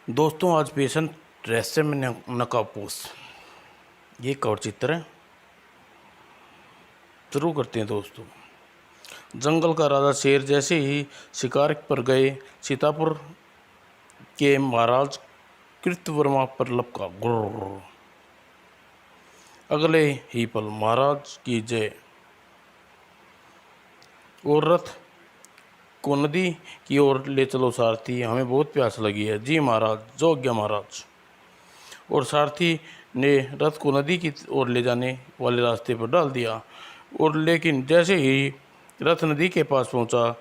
दोस्तों आज पेशेंट रहस्य में नकाबपोश ये एक और चित्र है। शुरू करते हैं दोस्तों। जंगल का राजा शेर जैसे ही शिकार पर गए, सीतापुर के महाराज कृतवर्मा पर लपका गुर्र। अगले ही पल महाराज की जय और रथ को नदी की ओर ले चलो सारथी, हमें बहुत प्यास लगी है। जी महाराज, जो आज्ञा महाराज। और सारथी ने रथ को नदी की ओर ले जाने वाले रास्ते पर डाल दिया। और लेकिन जैसे ही रथ नदी के पास पहुंचा,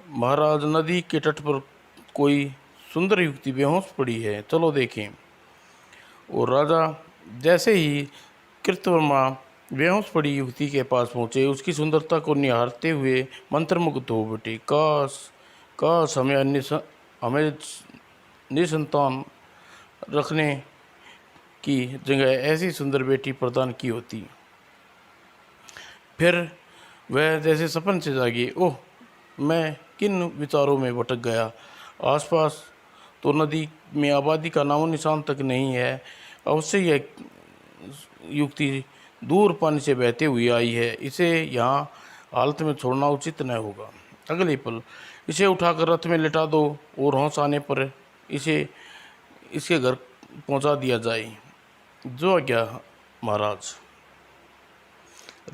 महाराज, नदी के तट पर कोई सुंदर युवती बेहोश पड़ी है, चलो देखें। और राजा जैसे ही कृतवर्मा बेहोश पड़ी युवती के पास पहुंचे, उसकी सुंदरता को निहारते हुए मंत्रमुग्ध हो बैठे। काश काश हमें निसंतान रखने की जगह ऐसी सुंदर बेटी प्रदान की होती। फिर वह जैसे सपन से जागी। ओह, मैं किन विचारों में भटक गया। आसपास तो नदी में आबादी का नामो निशान तक नहीं है। अवश्य यह युवती दूर पानी से बहते हुई आई है, इसे यहाँ हालत में छोड़ना उचित न होगा। अगले पल इसे उठाकर रथ में लिटा दो और होश आने पर इसे इसके घर पहुंचा दिया जाए। जो आज्ञा महाराज।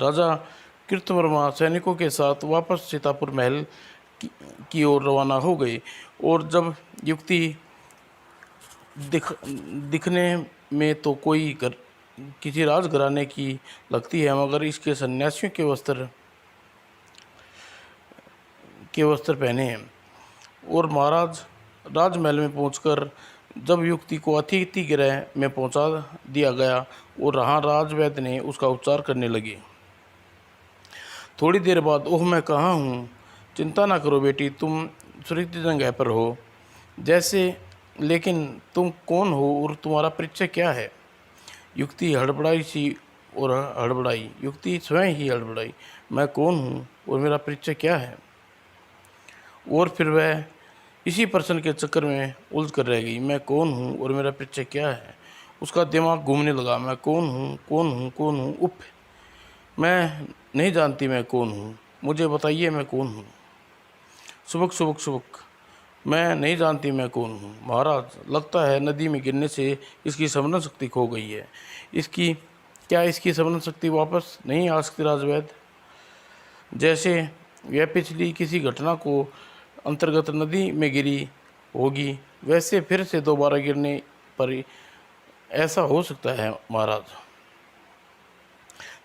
राजा कृतवर्मा सैनिकों के साथ वापस सीतापुर महल की ओर रवाना हो गए। और जब युवती दिखने में तो कोई किसी राजघराने की लगती है, मगर इसके सन्यासियों के वस्त्र पहने हैं। और महाराज राजमहल में पहुंचकर जब युवती को अतिथि गृह में पहुंचा दिया गया और वहाँ राजवैद्य ने उसका उपचार करने लगे। थोड़ी देर बाद, ओह, मैं कहाँ हूँ। चिंता ना करो बेटी, तुम सुरक्षित जगह पर हो। जैसे, लेकिन तुम कौन हो और तुम्हारा परिचय क्या है। युवती हड़बड़ाई। युवती स्वयं ही हड़बड़ाई। मैं कौन हूँ और मेरा परिचय क्या है। और फिर वह इसी प्रश्न के चक्कर में उलझ कर रह गई। मैं कौन हूँ और मेरा परिचय क्या है। उसका दिमाग घूमने लगा। मैं कौन हूँ, कौन हूँ, कौन हूँ। उफ, मैं नहीं जानती मैं कौन हूँ। मुझे बताइए मैं कौन हूँ। सुबक सुबक सुबक। मैं नहीं जानती मैं कौन हूँ। महाराज, लगता है नदी में गिरने से इसकी समरण शक्ति खो गई है। इसकी समरण शक्ति वापस नहीं आ सकती राजवैद्य। जैसे यह पिछली किसी घटना को अंतर्गत नदी में गिरी होगी, वैसे फिर से दोबारा गिरने पर ऐसा हो सकता है महाराज।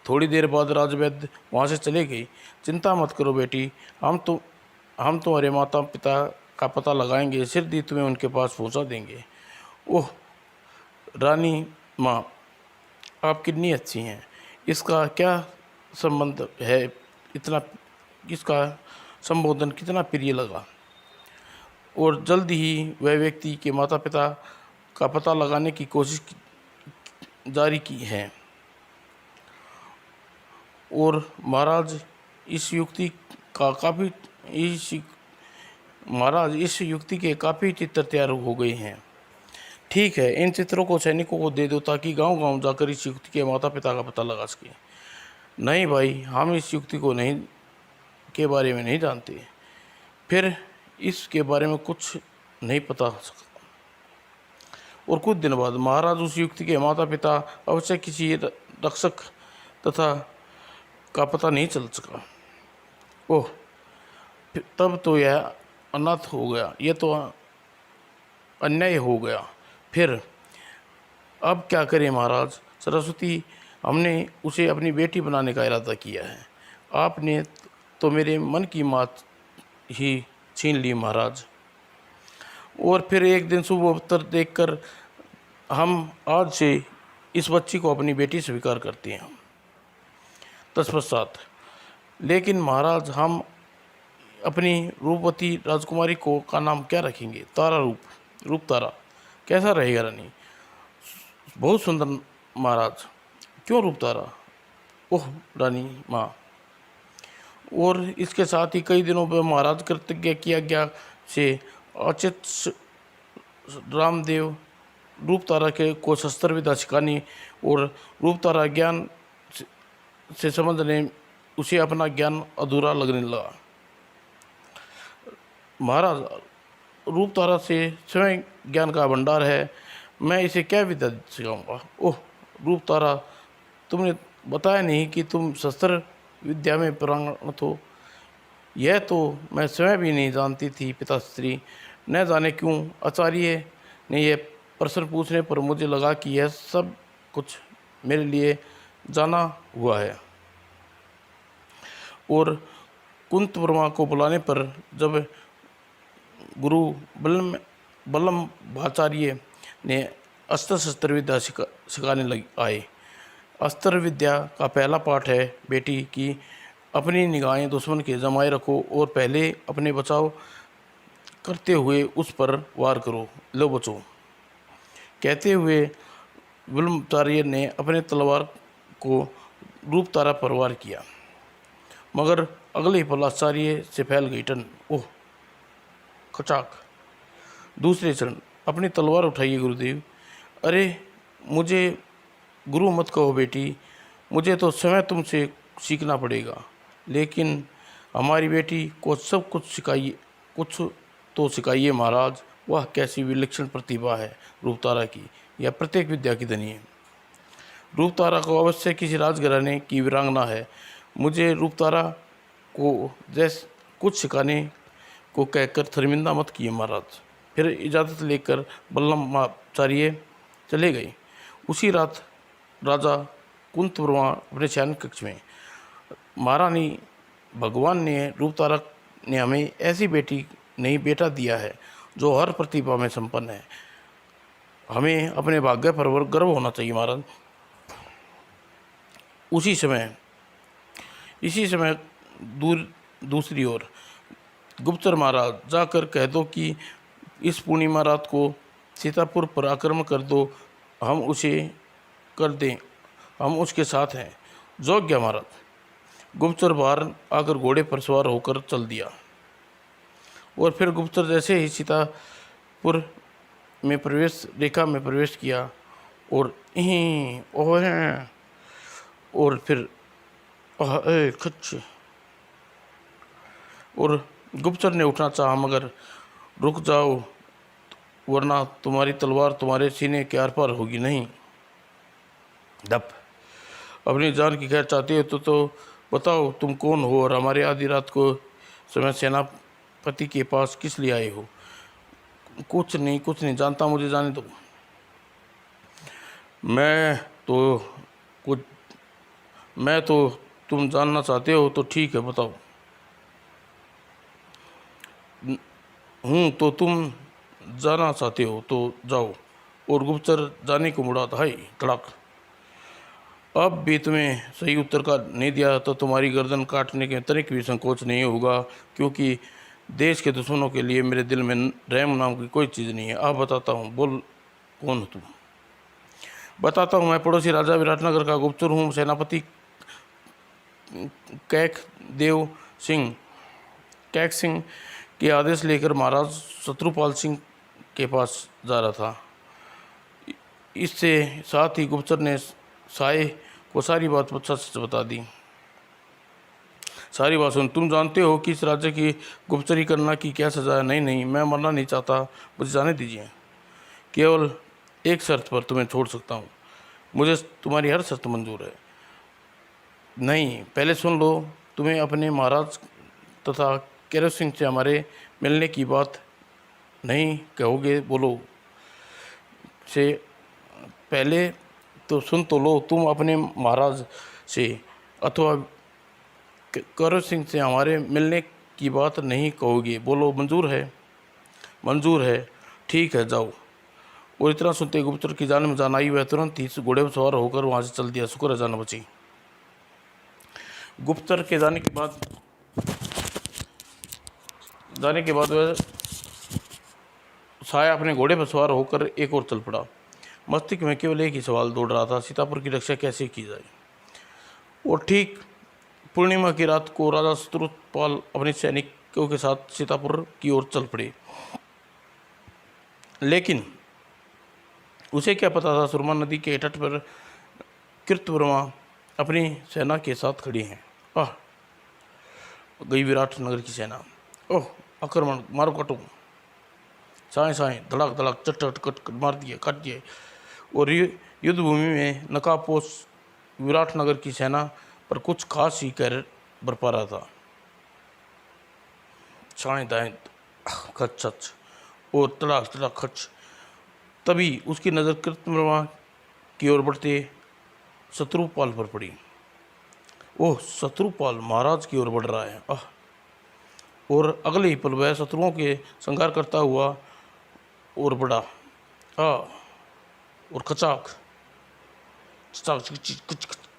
थोड़ी देर बाद राजवैद्य वहाँ से चले गई। चिंता मत करो बेटी, हम तुम्हारे माता पिता का पता लगाएंगे, शीघ्र तुम्हें उनके पास पहुँचा देंगे। ओह रानी माँ, आप कितनी अच्छी हैं। इसका क्या संबंध है, इसका संबोधन कितना प्रिय लगा। और जल्द ही वह व्यक्ति के माता पिता का पता लगाने की कोशिश जारी की है। और महाराज इस युक्ति के काफ़ी चित्र तैयार हो गए हैं। ठीक है, इन चित्रों को सैनिकों को दे दो ताकि गांव-गांव जाकर इस युक्ति के माता पिता का पता लगा सकें। नहीं भाई, हम इस युक्ति के बारे में नहीं जानते। फिर इसके बारे में कुछ नहीं पता। और कुछ दिन बाद महाराज उस युक्ति के माता पिता अवश्य किसी रक्षक तथा का पता नहीं चल सका। ओह, तब तो यह अनाथ हो गया, यह तो अन्याय हो गया। फिर अब क्या करें महाराज। सरस्वती, हमने उसे अपनी बेटी बनाने का इरादा किया है। आपने तो मेरे मन की बात ही छीन ली महाराज। और फिर एक दिन शुभ अवसर देखकर हम आज से इस बच्ची को अपनी बेटी स्वीकार करते हैं। तत्पश्चात, लेकिन महाराज, हम अपनी रूपवती राजकुमारी का नाम क्या रखेंगे। तारा, रूप तारा कैसा रहेगा रानी। बहुत सुंदर महाराज। क्यों रूप तारा। ओह रानी माँ। और इसके साथ ही कई दिनों पर महाराज कृतज्ञ की आज्ञा से अचित रामदेव रूपतारा के को शस्त्र विद्या सिखानी और रूपतारा ज्ञान से समझने उसे अपना ज्ञान अधूरा लगने लगा। महाराज, रूपतारा से स्वयं ज्ञान का भंडार है, मैं इसे क्या विद्या सिखाऊंगा। ओह रूपतारा, तुमने बताया नहीं कि तुम शस्त्र विद्या में पारंगत हो। यह तो मैं स्वयं भी नहीं जानती थी पिताश्री। न जाने क्यों आचार्य ने यह प्रश्न पूछने पर मुझे लगा कि यह सब कुछ मेरे लिए जाना हुआ है। और कुंत वर्मा को बुलाने पर जब गुरु बल्लभाचार्य ने अस्त्र शस्त्र विद्या सिखाने आए। अस्त्र विद्या का पहला पाठ है बेटी कि अपनी निगाहें दुश्मन के जमाए रखो और पहले अपने बचाव करते हुए उस पर वार करो, लो बचो। कहते हुए बल्लभाचार्य ने अपने तलवार को रूपतारा पर वार किया, मगर अगले ही पल आचार्य से फैल गई टन। ओह खचाक। दूसरे चरण, अपनी तलवार उठाइए गुरुदेव। अरे मुझे गुरु मत कहो बेटी, मुझे तो स्वयं तुमसे सीखना पड़ेगा। लेकिन हमारी बेटी को सब कुछ सिखाइए, कुछ तो सिखाइए महाराज। वह कैसी विलक्षण प्रतिभा है रूपतारा की, यह प्रत्येक विद्या की धनी है। रूपतारा को अवश्य किसी राजघराने की वीरांगना है। मुझे रूपतारा को जैसे कुछ सिखाने को कहकर शर्मिंदा मत किए महाराज। फिर इजाज़त लेकर बल्लभाचार्य चले गए। उसी रात राजा कुंतवर्मा अपने शयन कक्ष में। महारानी, भगवान ने रूपतारा ने हमें ऐसी बेटी नहीं बेटा दिया है जो हर प्रतिभा में संपन्न है। हमें अपने भाग्य पर गर्व होना चाहिए महाराज। इसी समय दूसरी ओर, गुप्तचर महाराज, जाकर कह दो कि इस पूर्णिमा रात को सीतापुर पर आक्रमण कर दो, हम उसे कर दें, हम उसके साथ हैं। जोग्य महाराज। गुप्तचर बाहर आकर घोड़े पर सवार होकर चल दिया। और फिर गुप्तचर जैसे ही सीतापुर में रेखा में प्रवेश किया और और फिर खच, और गुप्तचर ने उठना चाहा, मगर रुक जाओ वरना तुम्हारी तलवार तुम्हारे सीने के आर पार होगी नहीं। दप। अपनी जान की खैर चाहती हो तो बताओ तुम कौन हो और हमारे आधी रात को समय सेनापति के पास किस लिए आए हो। कुछ नहीं जानता, मुझे जाने दो। मैं तो तुम जानना चाहते हो तो ठीक है, बताओ। तो तुम जाना चाहते हो तो जाओ। और गुप्तचर जाने को मुड़ा था। हाय तड़ाक। अब भी तुम्हें सही उत्तर का नहीं दिया तो तुम्हारी गर्दन काटने के तनिक भी संकोच नहीं होगा, क्योंकि देश के दुश्मनों के लिए मेरे दिल में रहम नाम की कोई चीज़ नहीं है। अब बताता हूँ, बोल कौन हो तुम। बताता हूँ, मैं पड़ोसी राजा विराटनगर का गुप्तचर हूँ। सेनापति कैक सिंह के आदेश लेकर महाराज शत्रुपाल सिंह के पास जा रहा था। इससे साथ ही गुप्तचर ने साये को सारी बात सच बता दी। सारी बात सुन। तुम जानते हो कि इस राज्य की गुप्तचरी करना की क्या सजा है। नहीं, मैं मरना नहीं चाहता, मुझे जाने दीजिए। केवल एक शर्त पर तुम्हें छोड़ सकता हूँ। मुझे तुम्हारी हर शर्त मंजूर है। नहीं, पहले सुन लो। तुम्हें अपने महाराज तथा केरो सिंह से हमारे मिलने की बात नहीं कहोगे। बोलो से पहले तो सुन तो लो। तुम अपने महाराज से अथवा केरो सिंह से हमारे मिलने की बात नहीं कहोगे। बोलो मंजूर है। मंजूर है, ठीक है, जाओ। और इतना सुनते गुप्तचर की जान में जान आई। वह तुरंत ही घोड़े पर सवार होकर वहाँ से चल दिया। शुक्र है जान बची। गुप्तचर के जाने के बाद वह साया अपने घोड़े पर सवार होकर एक और चल पड़ा। मस्तिष्क में केवल एक ही सवाल दौड़ रहा था, सीतापुर की रक्षा कैसे की जाए। और ठीक पूर्णिमा की रात को राजा शत्रुपाल अपने सैनिकों के साथ सीतापुर की ओर चल पड़े। लेकिन उसे क्या पता था सुरमा नदी के तट पर कृतवर्मा अपनी सेना के साथ खड़ी हैं। आह, गई विराट नगर की सेना। ओह, आक्रमण, मारो काटो, साए साए, धड़ाक धड़ाक, चट चट कट कट, मार दिए, काट दिए। और युद्ध भूमि में नकापोस विराट नगर की सेना पर कुछ खास ही कहर बरपा रहा था। साए दाएं, खच खच और तड़ाक तड़ाक खच। तभी उसकी नज़र कृतवर्मा की ओर बढ़ते शत्रुपाल पर पड़ी। ओह, शत्रुपाल महाराज की ओर बढ़ रहा है। आह, और अगले ही पल वह शत्रुओं के संहार करता हुआ और बढ़ा। और खचाक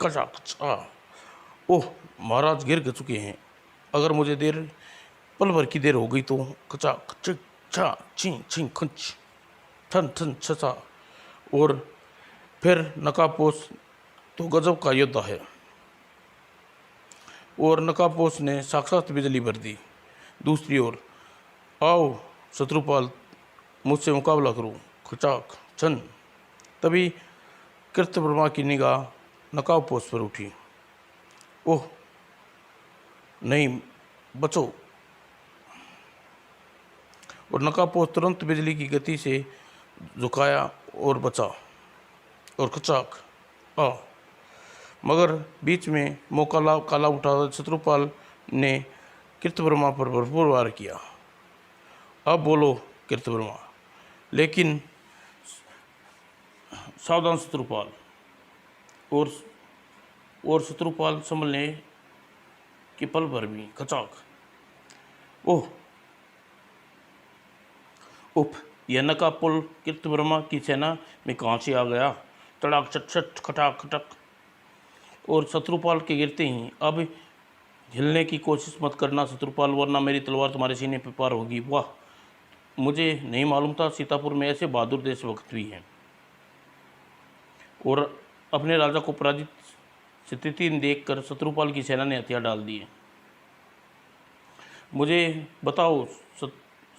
खचाक। ओह, महाराज गिर चुके हैं। अगर मुझे पल भर की देर हो गई तो खचाक चिक छा छी छी खच ठन ठन छसा। और फिर नकापोस तो गजब का योद्धा है, और नकापोस ने साक्षात बिजली भर दी। दूसरी ओर, आओ शत्रुपाल, मुझसे मुकाबला करो, खचाक छन। तभी कृतवर्मा की निगाह नकापोस पर उठी। ओह नहीं, बचो। और नकापोस तुरंत बिजली की गति से झुकाया और बचा, और खचाक आ। मगर बीच में मौका काला उठा शत्रुपाल ने कृतवर्मा पर भरपूर वार किया। अब बोलो कृतवर्मा, लेकिन सावधान शत्रुपाल। और शत्रुपाल संभलने के पल भर भी खचाक। ओह, उफ, यह नकापुल कृतवर्मा की सेना में कहाँ से आ गया? तड़ाक चट चट खटाक खटक। और शत्रुपाल के गिरते ही, अब हिलने की कोशिश मत करना शत्रुपाल, वरना मेरी तलवार तुम्हारे सीने पर पार होगी। वाह, मुझे नहीं मालूम था सीतापुर में ऐसे बहादुर देशभक्त भी हैं। और अपने राजा को पराजित स्थिति देखकर शत्रुपाल की सेना ने हथियार डाल दिए। मुझे बताओ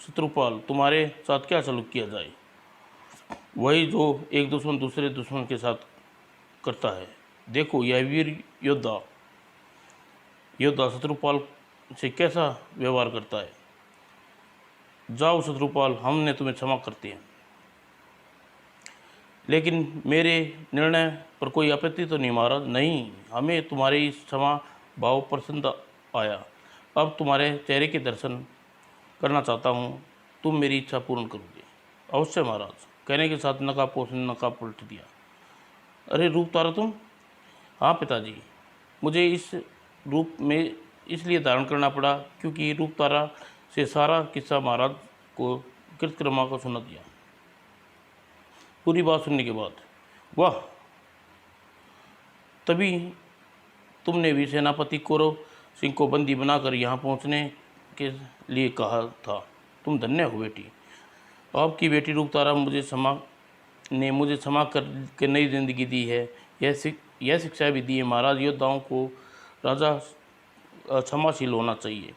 शत्रुपाल, तुम्हारे साथ क्या सलूक किया जाए? वही जो एक दुश्मन दूसरे दुश्मन के साथ करता है। देखो यह वीर योद्धा शत्रुपाल से कैसा व्यवहार करता है। जाओ शत्रुपाल, हमने तुम्हें क्षमा करते हैं, लेकिन मेरे निर्णय पर कोई आपत्ति तो नहीं महाराज? नहीं, हमें तुम्हारे इस क्षमा भाव पसंद आया। अब तुम्हारे चेहरे के दर्शन करना चाहता हूँ, तुम मेरी इच्छा पूर्ण करोगे? अवश्य महाराज, कहने के साथ नकापोस ने नकाब पलट दिया। अरे रूप तारा तुम? हाँ पिताजी, मुझे इस रूप में इसलिए धारण करना पड़ा क्योंकि रूप तारा से सारा किस्सा महाराज को कृतवर्मा को सुना दिया। पूरी बात सुनने के बाद, वाह, तभी तुमने भी सेनापति कौरव सिंह को बंदी बनाकर यहाँ पहुँचने के लिए कहा था। तुम धन्य हो बेटी। आपकी बेटी रूपतारा ने मुझे क्षमा कर के नई जिंदगी दी है। यह शिक्षा भी दी है महाराज, योद्धाओं को राजा क्षमाशील होना चाहिए,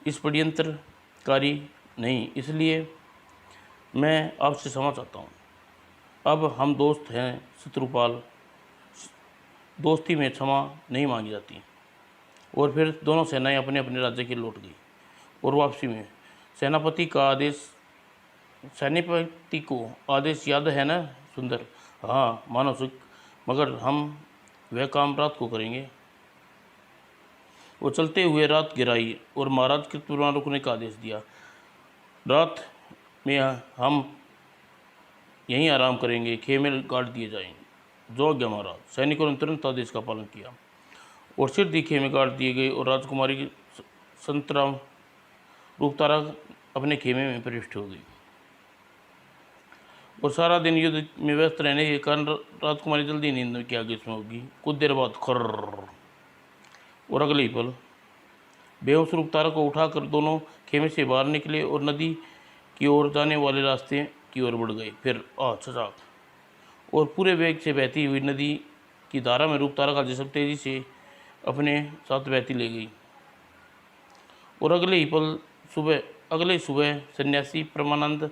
इस षड्यंत्रकारी नहीं। इसलिए मैं आपसे क्षमा चाहता हूँ। अब हम दोस्त हैं शत्रुपाल, दोस्ती में क्षमा नहीं मांगी जाती। और फिर दोनों सेनाएं अपने अपने राज्य की लौट गई। और वापसी में सेनापति को आदेश याद है ना सुंदर? हाँ मानो सुख, मगर हम वह काम रात को करेंगे। वो चलते हुए रात गिराई और महाराज कृतवर्मा रुकने का आदेश दिया। रात में हम यहीं आराम करेंगे, खेमे गाड़ दिए जाएंगे। जो आज्ञा महाराज। सैनिकों ने तुरंत आदेश का पालन किया और सिर दी खेमे गाड़ दिए गए और राजकुमारी की संतराम रूपतारा अपने खेमे में प्रविष्ट हो गई। और सारा दिन युद्ध में व्यस्त रहने के कारण राजकुमारी जल्दी नींद की आगे इसमें होगी। कुछ देर बाद खर्र, और अगले ही पल बेहोश रूपतारा को उठाकर दोनों खेमे से बाहर निकले और नदी की ओर जाने वाले रास्ते की ओर बढ़ गए। फिर छचाक, और पूरे वेग से बहती हुई नदी की धारा में रूपतारा का जिस्म तेजी से अपने साथ बहती ले गई। और अगले सुबह सन्यासी परमानंद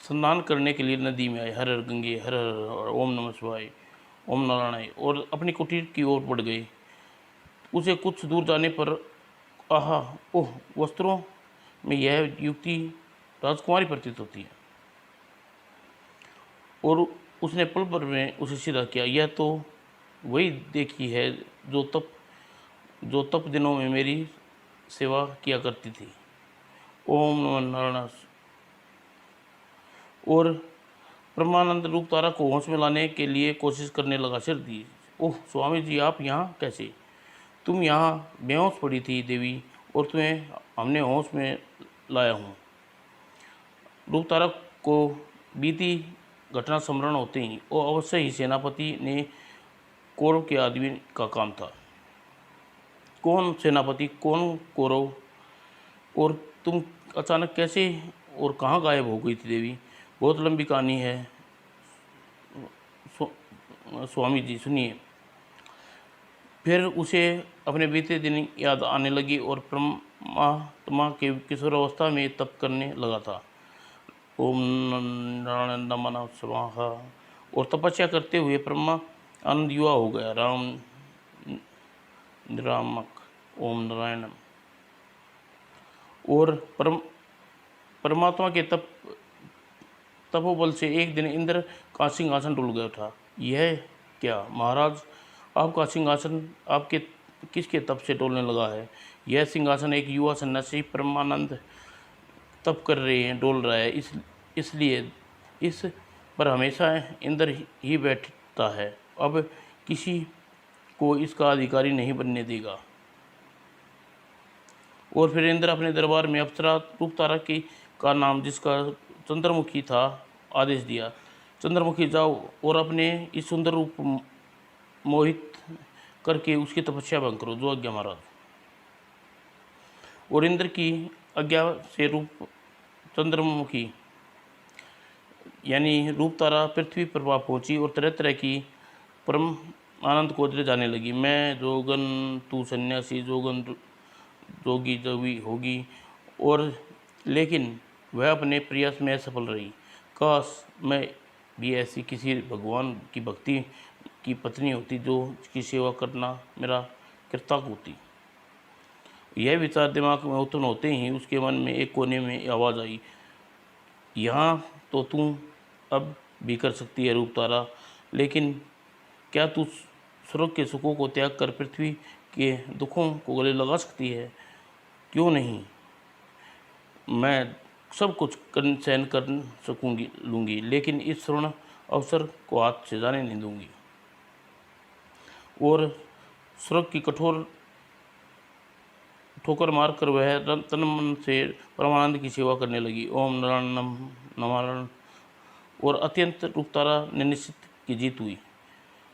स्नान करने के लिए नदी में आए। हर हर गंगे, हर हर ओम नमः शिवाय, ओम नारायण, और अपनी कुटीर की ओर बढ़ गए। उसे कुछ दूर जाने पर आहा, ओह, वस्त्रों में यह युवती राजकुमारी प्रतीत होती है। और उसने पल भर में उसे सीधा किया। यह तो वही देखी है जो तप दिनों में मेरी सेवा किया करती थी। ओम नमः नारायण। और परमानंद रूप तारा को होश में लाने के लिए कोशिश करने लगा। सिर दी, ओह स्वामी जी, आप यहाँ कैसे? तुम यहाँ बेहोश पड़ी थी देवी, और तुम्हें हमने होश में लाया हूँ। रूप तारा को बीती घटना स्मरण होते ही वो अवश्य ही सेनापति ने कौरव के आदमी का काम था। कौन सेनापति, कौन कौरव, और तुम अचानक कैसे और कहाँ गायब हो गई थी देवी? बहुत लंबी कहानी है स्वामी जी, सुनिए। फिर उसे अपने बीते दिन याद आने लगी और परमात्मा के किशोरावस्था में तप करने लगा था। ओम नारायण नमः स्वाहा। और तपस्या करते हुए ब्रह्मा आनंद युवा हो गया। राम निरामक ओम नारायण। और परमात्मा के तपोबल से एक दिन इंद्र का सिंहासन डूल गया था। यह क्या महाराज, आपका सिंहासन आपके किसके तप से डोलने लगा है? यह सिंहासन एक युवा सन्यासी परमानंद तप कर रहे हैं, डोल रहा है, इसलिए इस पर हमेशा इंद्र ही बैठता है। अब किसी को इसका अधिकारी नहीं बनने देगा। और फिर इंद्र अपने दरबार में अप्सरा रूप तारा की का नाम, जिसका चंद्रमुखी था, आदेश दिया। चंद्रमुखी, जाओ और अपने इस सुंदर रूप मोहित करके उसकी तपस्या भंग करो। जो आज्ञा महाराज। और इंद्र की आज्ञा से रूप चंद्रमुखी यानी रूप तारा पृथ्वी पर पहुंची और तरह तरह की परम आनंद को जाने लगी। मैं जोगन, तू सन्यासी, जोगन जोगी जोगी होगी। और लेकिन वह अपने प्रयास में असफल रही। काश मैं भी ऐसी किसी भगवान की भक्ति की पत्नी होती जो की सेवा करना मेरा कृतज्ञ होती। यह विचार दिमाग में उत्पन्न होते ही उसके मन में एक कोने में आवाज़ आई, यहाँ तो तू अब भी कर सकती है रूप तारा, लेकिन क्या तू स्वर्ग के सुखों को त्याग कर पृथ्वी के दुखों को गले लगा सकती है? क्यों नहीं, मैं सब कुछ सहन कर लूँगी, लेकिन इस स्वर्ण अवसर को हाथ से जाने नहीं दूँगी। और स्वर्ग की कठोर ठोकर मारकर वह तन मन से परमानंद की सेवा करने लगी। ओम नारायण नारायण। और अत्यंत रूप तारा ने निश्चित की जीत हुई।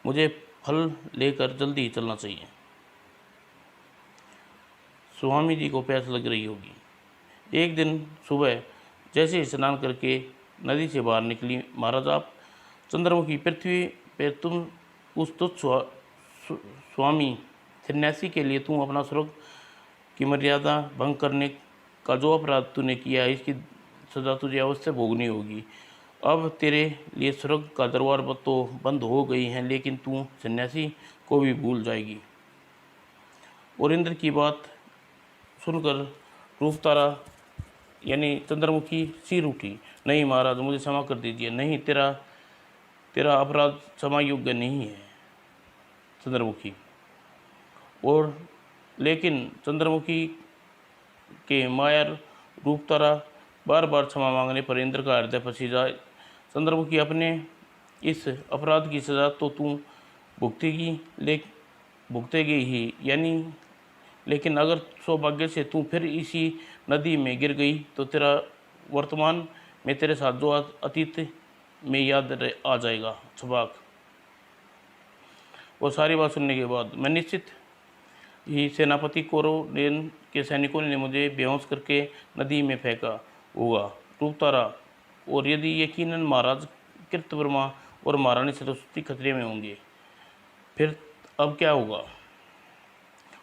मुझे फल लेकर जल्दी ही चलना चाहिए। स्वामी जी को प्यास लग रही होगी। एक दिन सुबह जैसे ही स्नान करके नदी से बाहर निकली, महाराज आप चंद्रमुखी, पृथ्वी पे तुम उस तुच्छ स्वामी सन्यासी के लिए तुम अपना स्वर्ग की मर्यादा भंग करने का जो अपराध तूने किया है, इसकी सज़ा तुझे अवश्य भोगनी होगी। अब तेरे लिए स्वर्ग का दरबार तो बंद हो गई हैं, लेकिन तू सन्यासी को भी भूल जाएगी। और इंद्र की बात सुनकर रूप तारा यानी चंद्रमुखी सिर उठी। नहीं महाराज, मुझे क्षमा कर दीजिए। नहीं, तेरा अपराध क्षमा योग्य नहीं है चंद्रमुखी। और लेकिन चंद्रमुखी के माया रूप तारा बार बार क्षमा मांगने पर इंद्र का हृदय फंसी जाए। चंद्रमुखी, अपने इस अपराध की सज़ा तो तू भुगतेगी ही, यानी लेकिन अगर सौभाग्य से तू फिर इसी नदी में गिर गई तो तेरा वर्तमान में तेरे साथ जो अतीत में याद आ जाएगा। छबाक। वो सारी बात सुनने के बाद मैं निश्चित ही सेनापति कौरव के सैनिकों ने मुझे बेहोश करके नदी में फेंका होगा रूप तारा। और यदि यकीनन महाराज कृतवर्मा और महारानी सरस्वती खतरे में होंगे, फिर अब क्या होगा?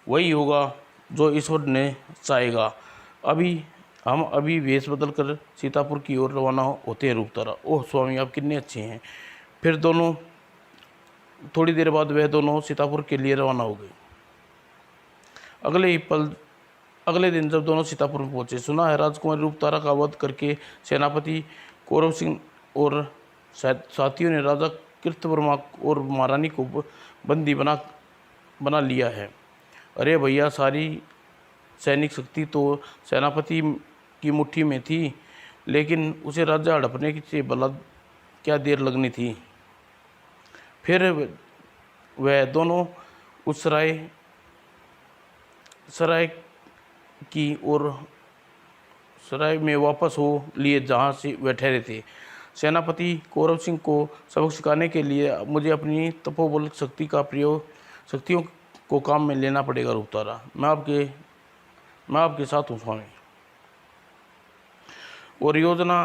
वही होगा जो ईश्वर ने चाहेगा। अभी हम अभी वेश बदल कर सीतापुर की ओर रवाना होते हैं रूपतारा। ओह स्वामी, आप कितने अच्छे हैं। फिर दोनों थोड़ी देर बाद वह दोनों सीतापुर के लिए रवाना हो गए। अगले दिन जब दोनों सीतापुर में पहुंचे, सुना है राजकुमारी रूपतारा का वध करके सेनापति कौरव सिंह और साथियों ने राजा कृतवर्मा और महारानी को बंदी बना लिया है। अरे भैया, सारी सैनिक शक्ति तो सेनापति की मुट्ठी में थी, लेकिन उसे राज्य हड़पने से भला क्या देर लगनी थी। फिर वह दोनों उस सराय की और सराय में वापस हो लिए जहाँ से वह ठहरे थे। सेनापति कौरव सिंह को सबक सिखाने के लिए मुझे अपनी तपोबल शक्तियों को काम में लेना पड़ेगा रूपतारा। मैं आपके साथ हूँ स्वामी। और योजना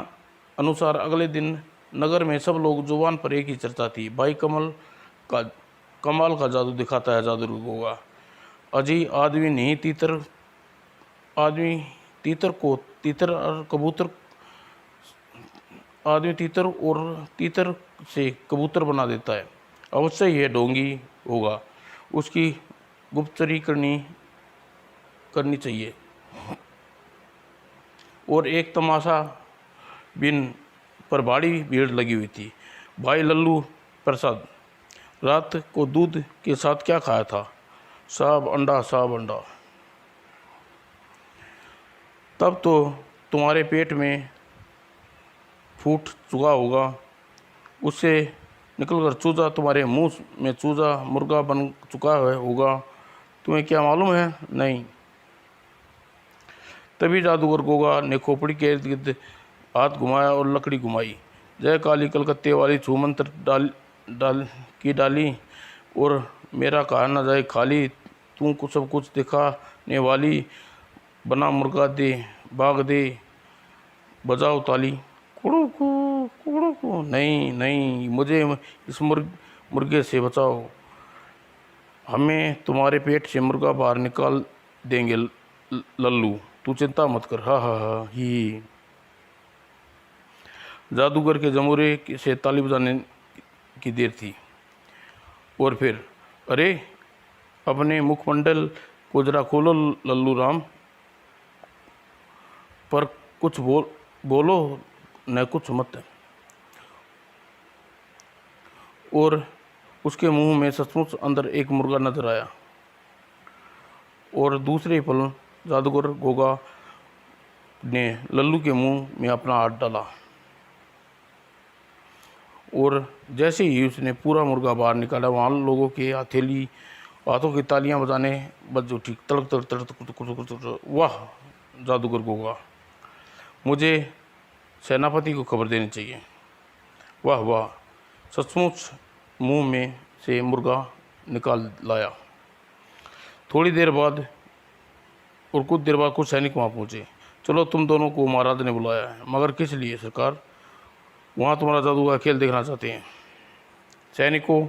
अनुसार अगले दिन नगर में सब लोग जुबान पर एक ही चर्चा थी, भाई कमाल का जादू दिखाता है जादूगर गोगा। अजी आदमी नहीं तीतर और तीतर से कबूतर बना देता है। अवश्य यह ढोंगी होगा, उसकी गुप्तचरी करनी चाहिए। और एक तमाशा बिन पर भारी भीड़ लगी हुई थी। भाई लल्लू प्रसाद, रात को दूध के साथ क्या खाया था। साहब अंडा। तब तो तुम्हारे पेट में फूट चुका होगा, उससे निकलकर चूजा तुम्हारे मुंह में चूजा मुर्गा बन चुका होगा। तुम्हें क्या मालूम है? नहीं। तभी जादूगर गोगा ने खोपड़ी के इर्द गिर्द हाथ घुमाया और लकड़ी घुमाई। जय काली कलकत्ते वाली छूमंत्र डाली और मेरा कहा न जाए खाली, तू को सब कुछ दिखाने वाली, बना मुर्गा दे भाग दे, बजाओ ताली। कुड़ू नहीं, मुझे इस मुर्गे से बचाओ। हमें तुम्हारे पेट से मुर्गा बाहर निकाल देंगे लल्लू, तू चिंता मत कर। हा ही। जादूगर के जमूरे से ताली बजाने की देर थी। और फिर, अरे अपने मुखमंडल को जरा खोलो लल्लू राम, पर कुछ बोलो न कुछ मत। और उसके मुंह में सचमुच अंदर एक मुर्गा नजर आया। और दूसरे पल जादूगर गोगा ने लल्लू के मुंह में अपना हाथ डाला और जैसे ही उसने पूरा मुर्गा बाहर निकाला, वहाँ लोगों के हाथों की तालियां बजाने बज उठी। तड़क तड़क तड़क तड़क। वाह जादूगर गोगा, मुझे सेनापति को खबर देनी चाहिए। वाह, सचमुच मुंह में से मुर्गा निकाल लाया। थोड़ी देर बाद और कुछ देर बाद कुछ सैनिक वहाँ पहुँचे। चलो, तुम दोनों को महाराज ने बुलाया है। मगर किस लिए सरकार? वहाँ तुम्हारा जादू का खेल देखना चाहते हैं। सैनिकों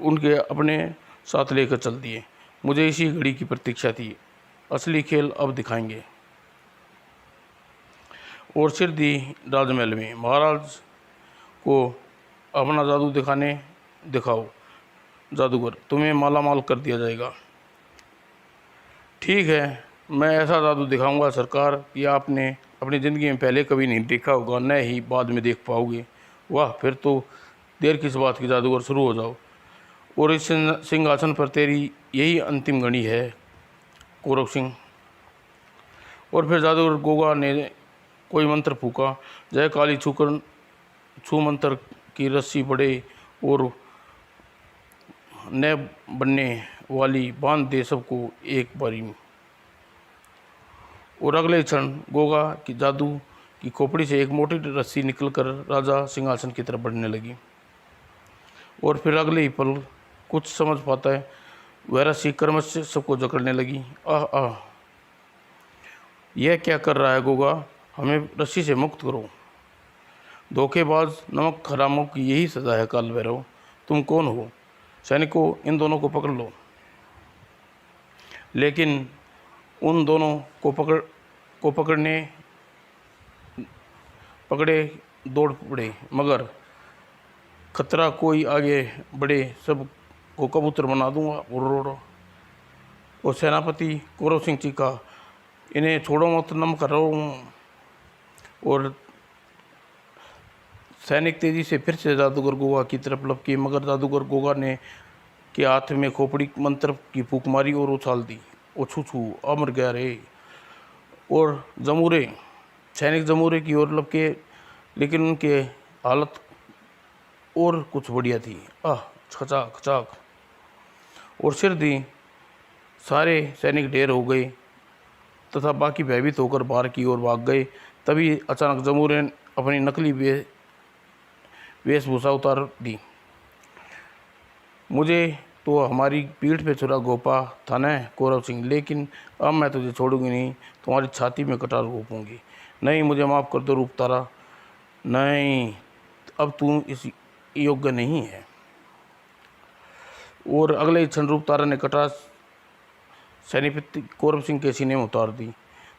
उनके अपने साथ लेकर चल दिए। मुझे इसी घड़ी की प्रतीक्षा थी, असली खेल अब दिखाएंगे। और सिर दी राजमहल में, महाराज को अपना जादू दिखाओ जादूगर, तुम्हें माला माल कर दिया जाएगा। ठीक है, मैं ऐसा जादू दिखाऊंगा सरकार कि आपने अपनी ज़िंदगी में पहले कभी नहीं देखा होगा, न ही बाद में देख पाओगे। वाह, फिर तो देर किस बात की, जादूगर शुरू हो जाओ। और इस सिंहासन पर तेरी यही अंतिम घड़ी है कौरव सिंह। और फिर जादूगर गोगा ने कोई मंत्र फूका। जय काली छू मंत्र की रस्सी पड़े और न बनने वाली बांध दे सबको एक बारी में। और अगले क्षण गोगा की जादू की खोपड़ी से एक मोटी रस्सी निकलकर राजा सिंहासन की तरफ बढ़ने लगी। और फिर अगले ही पल कुछ समझ पाता है, वह रस्सी क्रमश से सबको जकड़ने लगी। आह, यह क्या कर रहा है गोगा? हमें रस्सी से मुक्त करो। धोखेबाज नमक हरामों की यही सजा है काल भैरव। तुम कौन हो? सैनिकों, इन दोनों को पकड़ लो। लेकिन उन दोनों को को पकड़े दौड़ पड़े, मगर खतरा कोई आगे बढ़े सब को कबूतर बना दूंगा। और सेनापति कौरव सिंह चीखा, इन्हें छोड़ो मत, नम कर रहा हूँ। और सैनिक तेजी से फिर से जादूगर गोगा की तरफ लपके, मगर जादूगर गोगा ने के हाथ में खोपड़ी मंत्र की फूंक मारी और उछाल दी। ओ छू छू अमर गया रे। और सैनिक जमूरे की ओर लपके, लेकिन उनके हालत और कुछ बढ़िया थी। खचाक खचाक और सिर दी सारे सैनिक ढेर हो गए तथा बाकी भयभीत होकर बाहर की ओर भाग गए। तभी अचानक जमूरे ने अपनी नकली वेशभूषा उतार दी। मुझे तो हमारी पीठ पे छुरा घोंपा था न कौरव सिंह, लेकिन अब मैं तुझे छोड़ूंगी नहीं, तुम्हारी छाती में कटार घोंपूंगी। नहीं, मुझे माफ़ कर दो रूप तारा, नहीं, अब तू इस योग्य नहीं है। और अगले ही क्षण रूप तारा ने कटार सैनिपति कौरव सिंह के सीने में उतार दी।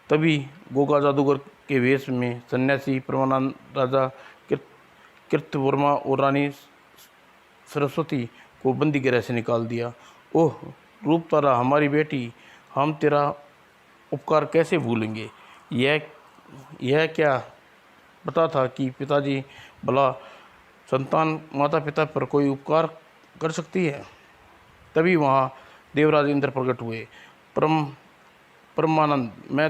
तभी गोगा जादूगर के वेश में सन्यासी परमानंद, राजा कृतवर्मा और रानी सरस्वती को बंदी गृह से निकाल दिया। ओह रूप तारा, हमारी बेटी, हम तेरा उपकार कैसे भूलेंगे। यह क्या पता था कि पिताजी भला संतान माता पिता पर कोई उपकार कर सकती है। तभी वहाँ देवराज इंद्र प्रकट हुए। परमानंद, मैं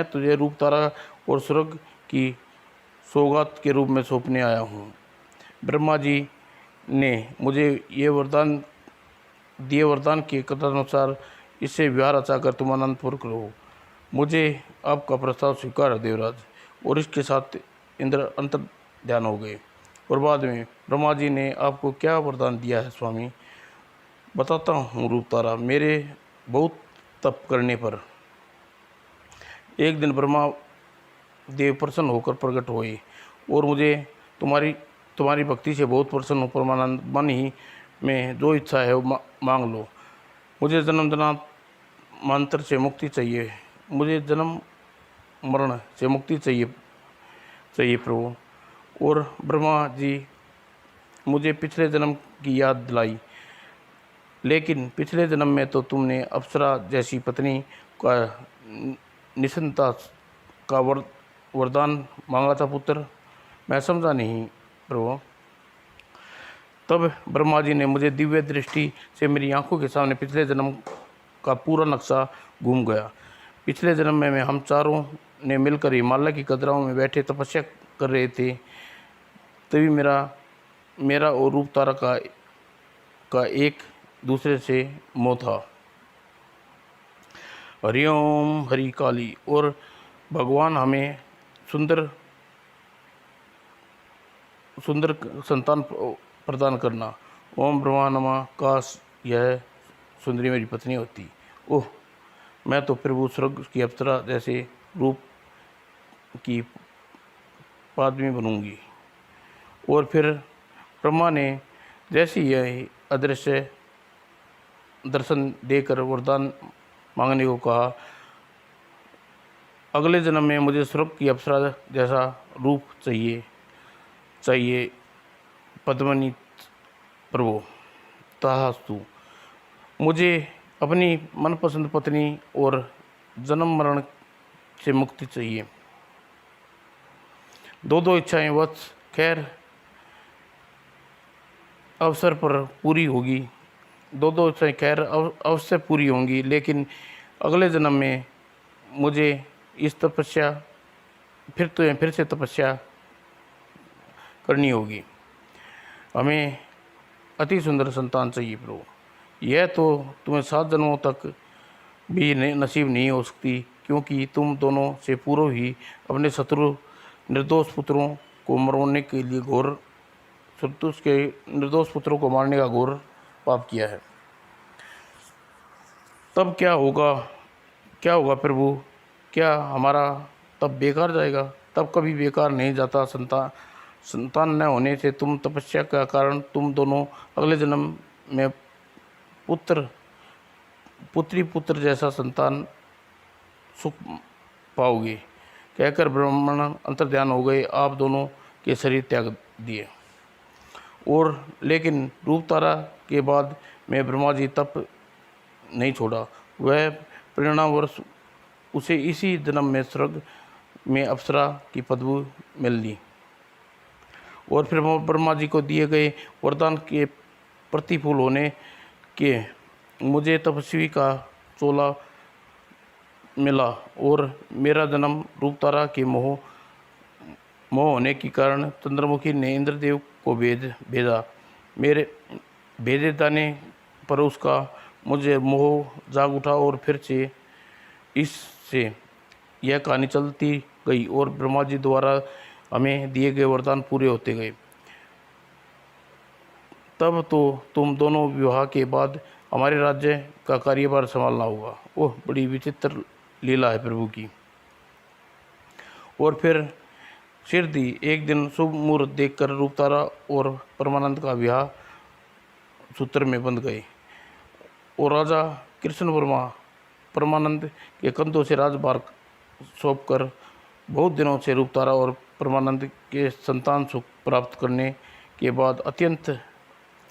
तुझे रूप तारा और स्वर्ग की सौगात के रूप में सौंपने आया हूँ। ब्रह्मा जी ने मुझे ये वरदान के कथानुसार इससे विहार रचाकर तुम आनंदपूर्वक रहो। मुझे आपका प्रस्ताव स्वीकार है देवराज। और इसके साथ इंद्र अंतर ध्यान हो गए। और बाद में ब्रह्मा जी ने आपको क्या वरदान दिया है स्वामी? बताता हूँ रूप तारा। मेरे बहुत तप करने पर एक दिन ब्रह्मा देव प्रसन्न होकर प्रकट हुए और मुझे तुम्हारी भक्ति से बहुत प्रसन्न हो। परमानंद, मन ही में जो इच्छा है वो मांग लो। मुझे जन्म जन्मांतर से मुक्ति चाहिए, मुझे जन्म मरण से मुक्ति चाहिए प्रभु। और ब्रह्मा जी मुझे पिछले जन्म की याद दिलाई, लेकिन पिछले जन्म में तो तुमने अप्सरा जैसी पत्नी का निसंता का वरदान मांगा था पुत्र। मैं समझा नहीं प्रभु। तब ब्रह्मा जी ने मुझे दिव्य दृष्टि से मेरी आंखों के सामने पिछले जन्म का पूरा नक्शा घूम गया। पिछले जन्म में हम चारों ने मिलकर हिमालय की कदराओं में बैठे तपस्या कर रहे थे। तभी मेरा और रूप तारा का एक दूसरे से मोह था। हरिओम हरि काली। और भगवान हमें सुंदर संतान प्रदान करना। ओम ब्रह्मा नमः। काश यह सुंदरी मेरी पत्नी होती। ओह, मैं तो प्रभु स्वर्ग की अप्सरा जैसे रूप की पादमी बनूंगी। और फिर ब्रह्मा ने जैसे यह अदृश्य दर्शन देकर वरदान मांगने को कहा, अगले जन्म में मुझे स्वर्ग की अप्सरा जैसा रूप चाहिए पद्मनी प्रभु। तथास्तु। मुझे अपनी मनपसंद पत्नी और जन्म मरण से मुक्ति चाहिए। दो इच्छाएं वत्स, खैर अवसर पर पूरी होगी। दो इच्छाएं खैर अवश्य पूरी होंगी, लेकिन अगले जन्म में मुझे इस तपस्या फिर से तपस्या करनी होगी। हमें अति सुंदर संतान चाहिए प्रभु। यह तो तुम्हें 7 जन्मों तक भी नसीब नहीं हो सकती, क्योंकि तुम दोनों से पूर्व ही अपने शत्रु निर्दोष पुत्रों को मरवाने के लिए निर्दोष पुत्रों को मारने का घोर पाप किया है। तब क्या होगा प्रभु? क्या हमारा तब बेकार जाएगा? तब कभी बेकार नहीं जाता। संतान न होने से तुम तपस्या का कारण तुम दोनों अगले जन्म में पुत्र जैसा संतान सुख पाओगे। कहकर ब्राह्मण अंतर्ध्यान हो गए। आप दोनों के शरीर त्याग दिए। और लेकिन रूप तारा के बाद मैं ब्रह्मा जी तप नहीं छोड़ा। वह परिणामवश उसे इसी जन्म में स्वर्ग में अप्सरा की पदवी मिल ली। और फिर ब्रह्मा जी को दिए गए वरदान के प्रतिफूल होने के मुझे तपस्वी का चोला मिला और मेरा जन्म रूप तारा के मोह होने के कारण चंद्रमुखी ने इंद्रदेव को भेजा। मेरे भेजे जाने पर उसका मुझे मोह जाग उठा और फिर से इससे यह कहानी चलती गई और ब्रह्मा जी द्वारा हमें दिए गए वरदान पूरे होते गए। तब तो तुम दोनों विवाह के बाद हमारे राज्य का कार्यभार संभालना होगा। ओह, बड़ी विचित्र लीला है प्रभु की। और फिर सिर दी। एक दिन शुभ मुहूर्त देखकर रूपतारा और परमानंद का विवाह सूत्र में बंध गए और राजा कृष्ण वर्मा परमानंद के कंधों से राजभार सौंपकर बहुत दिनों से रूपतारा और परमानंद के संतान सुख प्राप्त करने के बाद अत्यंत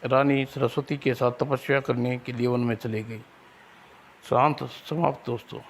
रानी सरस्वती के साथ तपस्या करने के लिए वन में चले गई। शांत समाप्त दोस्तों।